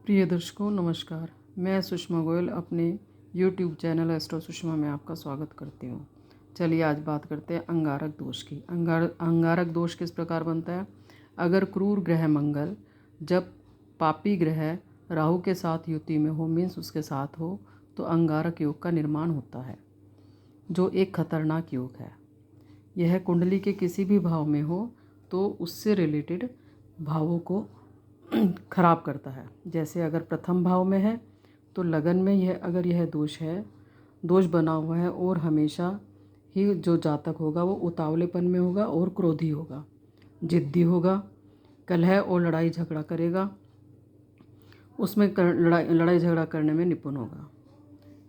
प्रिय दर्शकों नमस्कार। मैं सुषमा गोयल अपने YouTube चैनल एस्ट्रो सुषमा में आपका स्वागत करती हूँ। चलिए आज बात करते हैं अंगारक दोष की। अंगारक दोष किस प्रकार बनता है? अगर क्रूर ग्रह मंगल जब पापी ग्रह राहु के साथ युति में हो, मीन्स उसके साथ हो, तो अंगारक योग का निर्माण होता है, जो एक खतरनाक योग है। यह कुंडली के किसी भी भाव में हो तो उससे रिलेटेड भावों को खराब करता है। जैसे अगर प्रथम भाव में है तो लगन में यह दोष बना हुआ है और हमेशा ही जो जातक होगा वो उतावलेपन में होगा और क्रोधी होगा, जिद्दी होगा, कलह और लड़ाई झगड़ा करेगा, उसमें लड़ाई झगड़ा करने में निपुण होगा।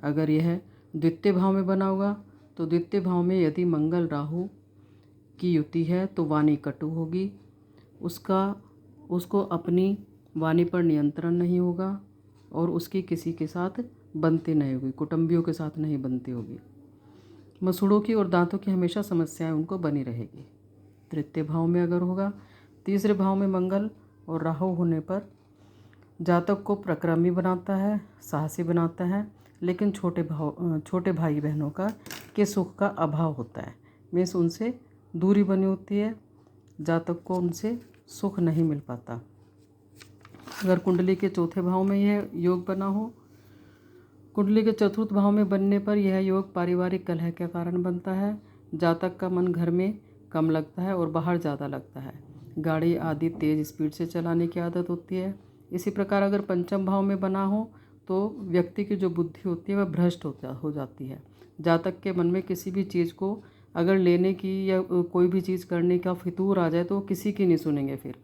अगर यह द्वितीय भाव में बना होगा तो द्वितीय भाव में यदि मंगल राहु की युति है तो वाणी कटु होगी, उसको अपनी वाणी पर नियंत्रण नहीं होगा और उसकी किसी के साथ बनती नहीं होगी, कुटुंबियों के साथ नहीं बनती होगी। मसूड़ों की और दांतों की हमेशा समस्याएं उनको बनी रहेगी। तृतीय भाव में अगर होगा, तीसरे भाव में मंगल और राहु होने पर जातक को प्रक्रमी बनाता है, साहसी बनाता है, लेकिन छोटे भाई बहनों के सुख का अभाव होता है। मीन्स उनसे दूरी बनी होती है, जातक को उनसे सुख नहीं मिल पाता। अगर कुंडली के चौथे भाव में यह योग बना हो, कुंडली के चतुर्थ भाव में बनने पर यह योग पारिवारिक कलह के कारण बनता है। जातक का मन घर में कम लगता है और बाहर ज़्यादा लगता है। गाड़ी आदि तेज़ स्पीड से चलाने की आदत होती है। इसी प्रकार अगर पंचम भाव में बना हो तो व्यक्ति की जो बुद्धि होती है वह भ्रष्ट हो जाती है। जातक के मन में किसी भी चीज़ को अगर लेने की या कोई भी चीज़ करने का फितूर आ जाए तो वो किसी की नहीं सुनेंगे फिर,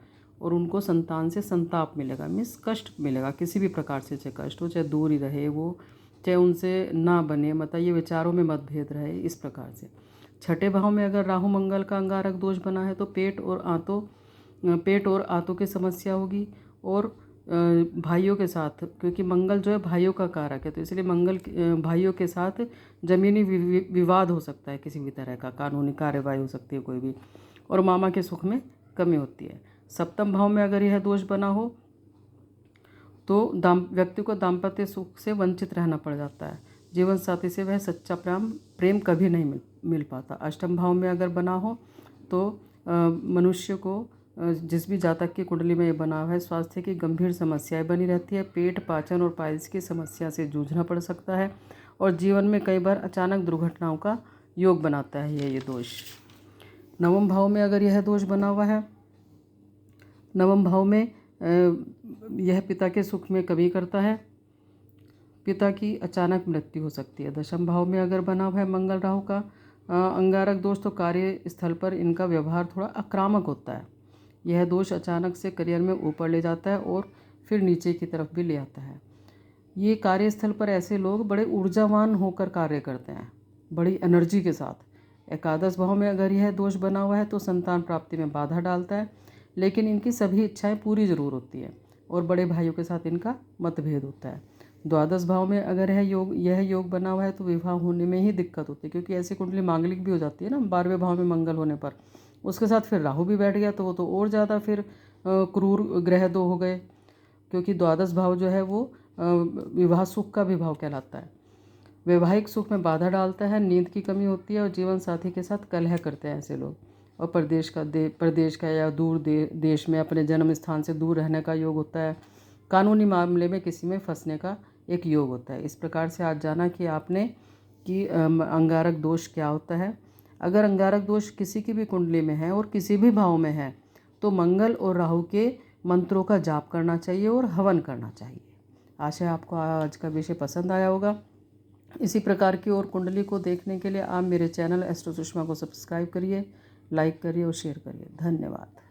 और उनको संतान से संताप मिलेगा, मीन्स कष्ट मिलेगा, किसी भी प्रकार से चाहे कष्ट हो, चाहे दूर ही रहे वो, चाहे उनसे ना बने, मतलब ये विचारों में मतभेद रहे, इस प्रकार से। छठे भाव में अगर राहु मंगल का अंगारक दोष बना है तो पेट और आंतों की समस्या होगी, और भाइयों के साथ, क्योंकि मंगल जो है भाइयों का कारक है, तो इसलिए भाइयों के साथ जमीनी विवाद हो सकता है, किसी भी तरह का कानूनी कार्यवाही हो सकती है कोई भी, और मामा के सुख में कमी होती है। सप्तम भाव में अगर यह दोष बना हो तो व्यक्ति को दाम्पत्य सुख से वंचित रहना पड़ जाता है। जीवन साथी से वह सच्चा प्रेम कभी नहीं मिल पाता। अष्टम भाव में अगर बना हो तो मनुष्य को, जिस भी जातक की कुंडली में ये बना हुआ है, स्वास्थ्य की गंभीर समस्याएं बनी रहती है। पेट, पाचन और पाइल्स की समस्या से जूझना पड़ सकता है, और जीवन में कई बार अचानक दुर्घटनाओं का योग बनाता है ये दोष। नवम भाव में अगर यह दोष बना हुआ है, नवम भाव में यह पिता के सुख में कमी करता है, पिता की अचानक मृत्यु हो सकती है। दशम भाव में अगर बना हुआ है मंगल राहु का अंगारक दोष तो कार्यस्थल पर इनका व्यवहार थोड़ा आक्रामक होता है। यह दोष अचानक से करियर में ऊपर ले जाता है और फिर नीचे की तरफ भी ले आता है। ये कार्यस्थल पर ऐसे लोग बड़े ऊर्जावान होकर कार्य करते हैं, बड़ी एनर्जी के साथ। एकादश भाव में अगर यह दोष बना हुआ है तो संतान प्राप्ति में बाधा डालता है, लेकिन इनकी सभी इच्छाएं पूरी जरूर होती है, और बड़े भाइयों के साथ इनका मतभेद होता है। द्वादश भाव में अगर यह योग बना हुआ है तो विवाह होने में ही दिक्कत होती है, क्योंकि ऐसी कुंडली मांगलिक भी हो जाती है ना 12वें भाव में मंगल होने पर। उसके साथ फिर राहु भी बैठ गया तो वो तो और ज़्यादा फिर क्रूर ग्रह दो हो गए, क्योंकि द्वादश भाव जो है वो विवाह सुख का भी भाव कहलाता है। वैवाहिक सुख में बाधा डालता है, नींद की कमी होती है और जीवन साथी के साथ कलह करते हैं ऐसे लोग, और प्रदेश का या दूर देश में अपने जन्म स्थान से दूर रहने का योग होता है। कानूनी मामले में किसी में फंसने का एक योग होता है। इस प्रकार से आज जाना कि आपने कि अंगारक दोष क्या होता है। अगर अंगारक दोष किसी की भी कुंडली में है और किसी भी भाव में है तो मंगल और राहु के मंत्रों का जाप करना चाहिए और हवन करना चाहिए। आशा है आपको आज का विषय पसंद आया होगा। इसी प्रकार की और कुंडली को देखने के लिए आप मेरे चैनल एस्ट्रो सुषमा को सब्सक्राइब करिए, लाइक करिए और शेयर करिए। धन्यवाद।